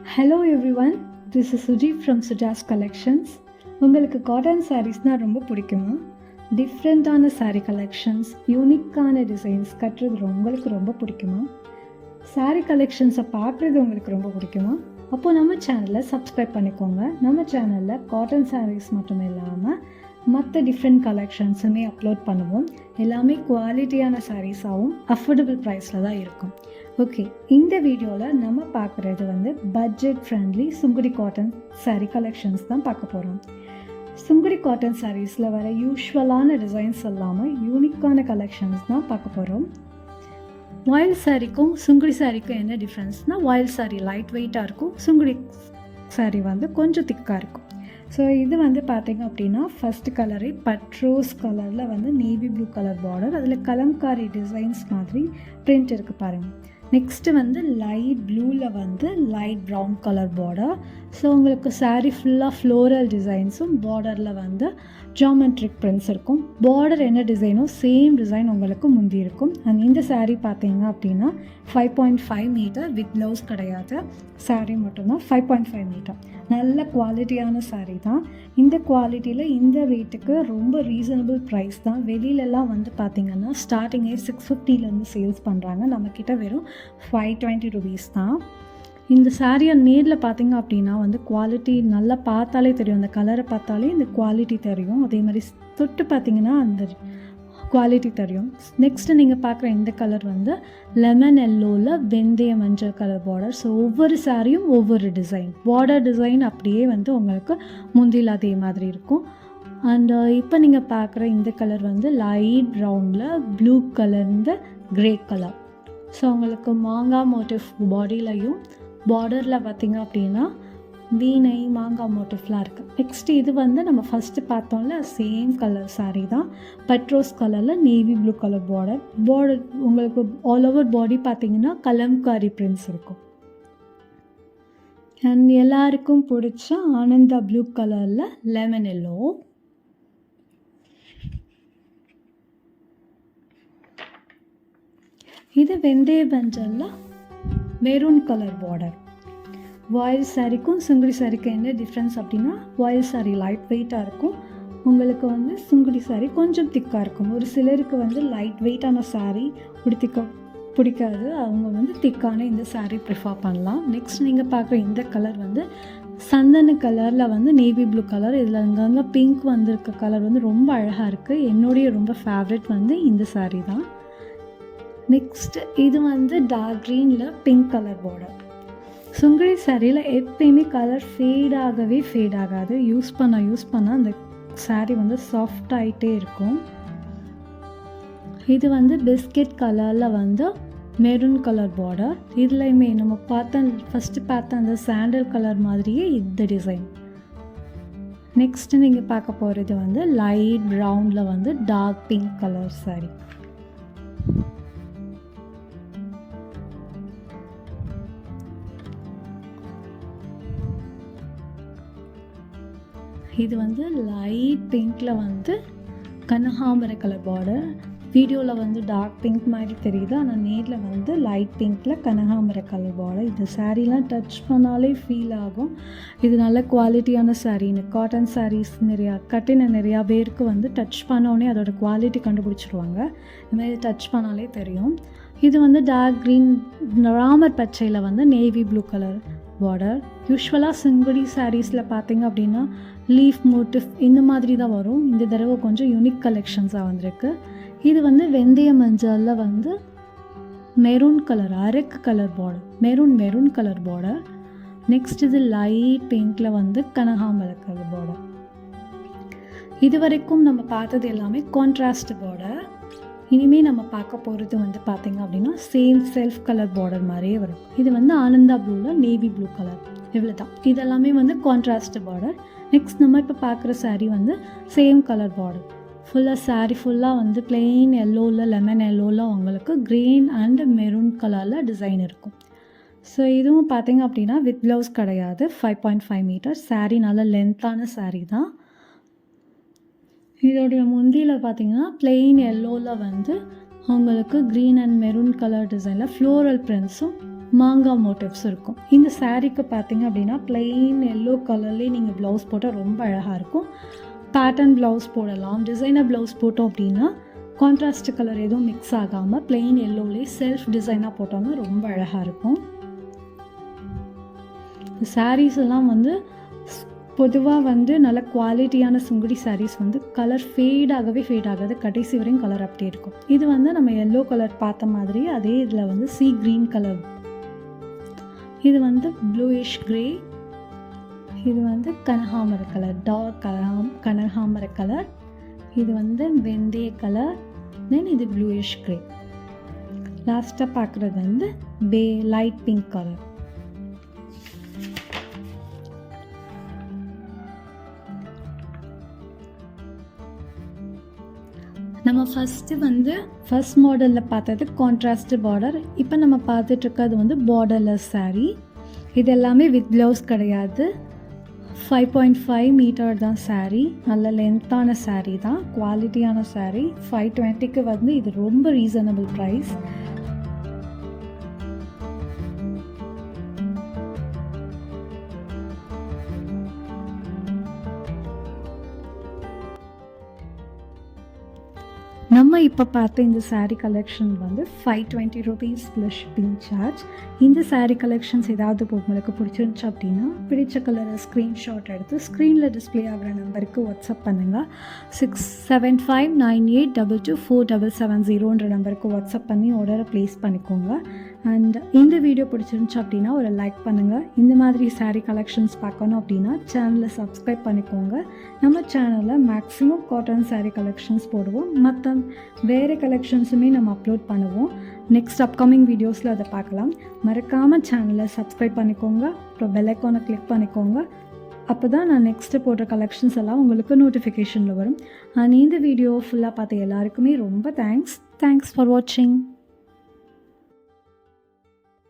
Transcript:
Hello everyone, this is Suji from Suja's collections. உங்களுக்கு cotton சாரீஸ்னால் ரொம்ப பிடிக்குமா? டிஃப்ரெண்ட்டான சாரீ கலெக்ஷன்ஸ், யூனிக்கான டிசைன்ஸ் கட்டுறது உங்களுக்கு ரொம்ப பிடிக்குமா? சாரீ கலெக்ஷன்ஸை பார்க்குறது உங்களுக்கு ரொம்ப பிடிக்குமா? அப்போது நம்ம சேனலை சப்ஸ்கிரைப் பண்ணிக்கோங்க. நம்ம சேனலில் காட்டன் சாரீஸ் மட்டும் இல்லாமல் மற்ற டிஃப்ரெண்ட் கலெக்ஷன்ஸுமே அப்லோட் பண்ணுவோம். எல்லாமே குவாலிட்டியான சாரீஸாகவும் அஃபோர்டபுள் ப்ரைஸில் தான் இருக்கும். ஓகே, இந்த வீடியோவில் நம்ம பார்க்குறது budget friendly Sungudi cotton sari collections தான் பார்க்க போகிறோம். சுங்குடி காட்டன் சாரீஸில் வர யூஸ்வலான டிசைன்ஸ் இல்லாமல் யூனிக்கான கலெக்ஷன்ஸ் தான் பார்க்க போகிறோம். வாயில் சாரீக்கும் சுங்குடி சாரீக்கும் என்ன டிஃப்ரென்ஸ்னால், வாயில் சாரீ லைட் வெயிட்டாக இருக்கும், சுங்குடி சாரீ கொஞ்சம் திக்காக இருக்கும். ஸோ இது பார்த்திங்க அப்படின்னா ஃபஸ்ட்டு கலரே பட்ரோஸ் கலரில் நேவி ப்ளூ கலர் பார்டர், அதில் கலம்காரி டிசைன்ஸ் மாதிரி பிரிண்ட் இருக்குது பாருங்கள். நெக்ஸ்ட்டு லைட் ப்ளூவில் light brown colour border. So உங்களுக்கு சாரீ ஃபுல்லாக ஃப்ளோரல் டிசைன்ஸும் பார்டரில் ஜாமெட்ரிக் பிரிண்ட்ஸ் இருக்கும். பார்டர் என்ன டிசைனோ சேம் டிசைன் உங்களுக்கு முந்தி இருக்கும். அண்ட் இந்த சாரீ பார்த்தீங்க அப்படின்னா 5.5 மீட்டர் வித் ப்ளவுஸ் கிடையாது, சாரீ மட்டும்தான் 5.5 மீட்டர். நல்ல குவாலிட்டியான சாரீ தான். இந்த குவாலிட்டியில் இந்த ரேட்டுக்கு ரொம்ப ரீசனபிள் ப்ரைஸ் தான். வெளியிலலாம் பார்த்திங்கன்னா ஸ்டார்டிங்கே 650 சேல்ஸ் பண்ணுறாங்க, நம்மக்கிட்ட வெறும் 520 ருபீஸ் தான். இந்த சாரியை நேரில் பார்த்திங்க அப்படின்னா குவாலிட்டி நல்லா பார்த்தாலே தெரியும், அந்த கலரை பார்த்தாலே இந்த குவாலிட்டி தெரியும். அதே மாதிரி தொட்டு பார்த்திங்கன்னா அந்த குவாலிட்டி தெரியும். நெக்ஸ்ட்டு நீங்கள் பார்க்குற இந்த கலர் லெமன் எல்லோவில் வெந்தய மஞ்சள் கலர் பார்டர். ஸோ ஒவ்வொரு சாரியும் ஒவ்வொரு டிசைன், பார்டர் டிசைன் அப்படியே உங்களுக்கு முந்தியில் அதே மாதிரி இருக்கும். அண்ட் இப்போ நீங்கள் பார்க்குற இந்த கலர் லைட் ப்ரௌனில் ப்ளூ கலர்ந்த கிரே கலர். ஸோ உங்களுக்கு மாங்காய் மோட்டிவ் பாடியிலையும் பார்டரில் பார்த்திங்க அப்படின்னா வீணை மாங்காய் மோட்டிவ்லாம் இருக்குது. நெக்ஸ்ட்டு இது நம்ம ஃபஸ்ட்டு பார்த்தோம்ல சேம் கலர் சாரீ தான், பட்ரோஸ் கலரில் நேவி ப்ளூ கலர் பார்டர் உங்களுக்கு ஆல் ஓவர் பாடி பார்த்திங்கன்னா கலம்காரி பிரிண்ட்ஸ் இருக்கும். அண்ட் எல்லாருக்கும் பிடிச்ச ஆனந்தா ப்ளூ கலரில் லெமன் எல்லோ. இது வெந்தய மஞ்சளில் மெரூன் கலர் பார்டர். வாயில் சாரீக்கும் சுங்குடி சாரீக்கும் என்ன டிஃப்ரென்ஸ் அப்படின்னா, வாயில் சாரீ லைட் வெயிட்டாக இருக்கும், உங்களுக்கு சுங்குடி சாரீ கொஞ்சம் திக்காக இருக்கும். ஒரு சிலருக்கு லைட் வெயிட்டான சாரீ பிடிக்காது, அவங்க திக்கான இந்த சாரீ ப்ரிஃபர் பண்ணலாம். நெக்ஸ்ட் நீங்கள் பார்க்குற இந்த கலர் சந்தன கலரில் நேவி ப்ளூ கலர், இதில் அங்கங்கே பிங்க் வந்திருக்க கலர் ரொம்ப அழகாக இருக்குது. என்னுடைய ரொம்ப ஃபேவரட் இந்த சாரீ தான். நெக்ஸ்ட் இது டார்க் க்ரீனில் பிங்க் கலர் பார்டர். சுங்குடி சாரியில் எப்பயுமே கலர் ஃபேட் ஆகாது. யூஸ் பண்ண அந்த சாரீ சாஃப்ட் ஆகிட்டே இருக்கும். இது பிஸ்கெட் கலரில் மெரூன் கலர் பார்டர். இதுலையுமே நம்ம ஃபஸ்ட்டு பார்த்த அந்த சாண்டல் கலர் மாதிரியே இந்த டிசைன். நெக்ஸ்ட்டு நீங்கள் பார்க்க போகிறது லைட் ப்ரௌனில் டார்க் பிங்க் கலர் சாரீ. இது லைட் பிங்க்கில் கனகாம்பர கலர் பார்டர். வீடியோவில் டார்க் பிங்க் மாதிரி தெரியுது, ஆனால் நேரில் லைட் பிங்க்கில் கனகாம்பர கலர் பார்டர். இந்த சாரீலாம் டச் பண்ணாலே ஃபீல் ஆகும். இது நல்ல குவாலிட்டியான சாரீன்னு காட்டன் சாரீஸ் நிறையா பேருக்கு டச் பண்ணோடனே அதோட குவாலிட்டி கண்டுபிடிச்சிடுவாங்க. இதுமாதிரி டச் பண்ணாலே தெரியும். இது டார்க் க்ரீன் ராமர் பச்சையில் நேவி ப்ளூ கலர் பார்டர். யூஸ்வலாக சுங்குடி சாரீஸில் பார்த்திங்க அப்படின்னா லீஃப் மோட்டிவ் இந்த மாதிரி தான் வரும். இந்த தடவை கொஞ்சம் யூனிக் கலெக்ஷன்ஸாக வந்திருக்கு. இது வெந்தய மஞ்சளில் மெரூன் கலர் அரக்கு colour border, maroon colour border. Next இது லைட் பிங்க்கில் கனகாம்பர கலர் பார்டர். இது வரைக்கும் நம்ம பார்த்தது எல்லாமே கான்ட்ராஸ்ட் பார்டர். இனிமேல் நம்ம பார்க்க போகிறது பார்த்திங்க அப்படின்னா சேம் செல்ஃப் கலர் பார்டர் மாதிரியே வரும். இது ஆனந்தா ப்ளூவில் நேவி ப்ளூ கலர். இவ்வளோ தான், இதெல்லாமே கான்ட்ராஸ்ட் பார்டர். நெக்ஸ்ட் நம்ம இப்போ பார்க்குற சாரீ சேம் கலர் பார்டர். ஃபுல்லாக சாரீ ஃபுல்லாக பிளெயின் எல்லோவில் லெமன் எல்லோவில் உங்களுக்கு க்ரீன் அண்ட் மெரூன் கலரில் டிசைன் இருக்கும். ஸோ இதுவும் பார்த்திங்க அப்படின்னா வித் ப்ளவுஸ் கிடையாது, 5.5 மீட்டர் சாரீ. நல்ல லென்த்தான சாரீ தான். இதோடைய முந்தியில் பார்த்திங்கன்னா பிளெயின் எல்லோவில் உங்களுக்கு க்ரீன் அண்ட் மெரூன் கலர் டிசைனில் ஃப்ளோரல் பிரிண்ட்ஸும் மாங்காய் மோட்டிவ்ஸ் இருக்கும். இந்த சாரீக்கு பார்த்தீங்க அப்படின்னா பிளெயின் எல்லோ கலர்லேயே நீங்கள் ப்ளவுஸ் போட்டால் ரொம்ப அழகாக இருக்கும். பேட்டர்ன் ப்ளவுஸ் போடலாம். டிசைனர் ப்ளவுஸ் போட்டோம் அப்படின்னா கான்ட்ராஸ்ட் கலர் எதுவும் மிக்ஸ் ஆகாமல் பிளெயின் எல்லோலேயே செல்ஃப் டிசைனாக போட்டோம்னா ரொம்ப அழகாக இருக்கும். இந்த சாரீஸ் எல்லாம் வந்து பொதுவாக வந்து நல்ல குவாலிட்டியான சுங்குடி சாரீஸ் வந்து கலர் ஃபேட் ஆகாது, கடைசி வரையும் கலர் அப்படியே இருக்கும். இது வந்து நம்ம எல்லோ கலர் பார்த்த மாதிரி அதே இதில் வந்து சீ க்ரீன் கலர், இது வந்து ப்ளூயிஷ் க்ரே, இது வந்து கனகாமர கலர், டார்க் கனகாமர கலர், இது வந்து வெந்தய கலர், தென் இது ப்ளூயிஷ் க்ரே, லாஸ்ட்டாக பார்க்குறது வந்து லைட் பிங்க் கலர். நம்ம ஃபஸ்ட் மாடலில் பார்த்தது கான்ட்ராஸ்ட் பார்டர். இப்போ நம்ம பார்த்துட்ருக்கிறது வந்து பார்டர்லெஸ் சாரீ. இது எல்லாமே வித் ப்ளவுஸ் கிடையாது. 5.5 மீட்டர் தான் சாரீ. நல்ல லென்த்தான சாரீ தான், குவாலிட்டியான சாரீ. 520க்கு வந்து இது ரொம்ப ரீசனபிள் ப்ரைஸ். நம்ம இப்போ பார்த்த இந்த சாரீ கலெக்ஷன் வந்து 520 rupees ப்ளஸ் ஷிப்பிங் சார்ஜ். இந்த சாரீ கலெக்ஷன்ஸ் ஏதாவது உங்களுக்கு பிடிச்சிருந்துச்சு அப்படின்னா பிடிச்ச கலரை ஸ்க்ரீன்ஷாட் எடுத்து ஸ்க்ரீனில் டிஸ்பிளே ஆகிற நம்பருக்கு வாட்ஸ்அப் பண்ணுங்கள். 675982247770 நம்பருக்கு வாட்ஸ்அப் பண்ணி ஆர்டரை ப்ளேஸ் பண்ணிக்கோங்க. அண்ட் இந்த வீடியோ பிடிச்சிருந்துச்சு அப்படின்னா ஒரு லைக் பண்ணுங்கள். இந்த மாதிரி சாரீ கலெக்ஷன்ஸ் பார்க்கணும் அப்படின்னா சேனலை சப்ஸ்கிரைப் பண்ணிக்கோங்க. நம்ம சேனலில் மேக்ஸிமம் காட்டன் சாரீ கலெக்ஷன்ஸ் போடுவோம். மற்ற வேறு கலெக்ஷன்ஸுமே நம்ம அப்லோட் பண்ணுவோம். நெக்ஸ்ட் அப்கமிங் வீடியோஸில் அதை பார்க்கலாம். மறக்காமல் சேனலை சப்ஸ்கிரைப் பண்ணிக்கோங்க. அப்புறம் பெல் ஐக்கானை கிளிக் பண்ணிக்கோங்க. அப்போ தான் நான் நெக்ஸ்ட்டு போடுற கலெக்ஷன்ஸ் எல்லாம் உங்களுக்கு நோட்டிஃபிகேஷனில் வரும். அண்ட் இந்த வீடியோ ஃபுல்லாக பார்த்த எல்லாருக்குமே ரொம்ப தேங்க்ஸ் ஃபார் வாட்சிங்.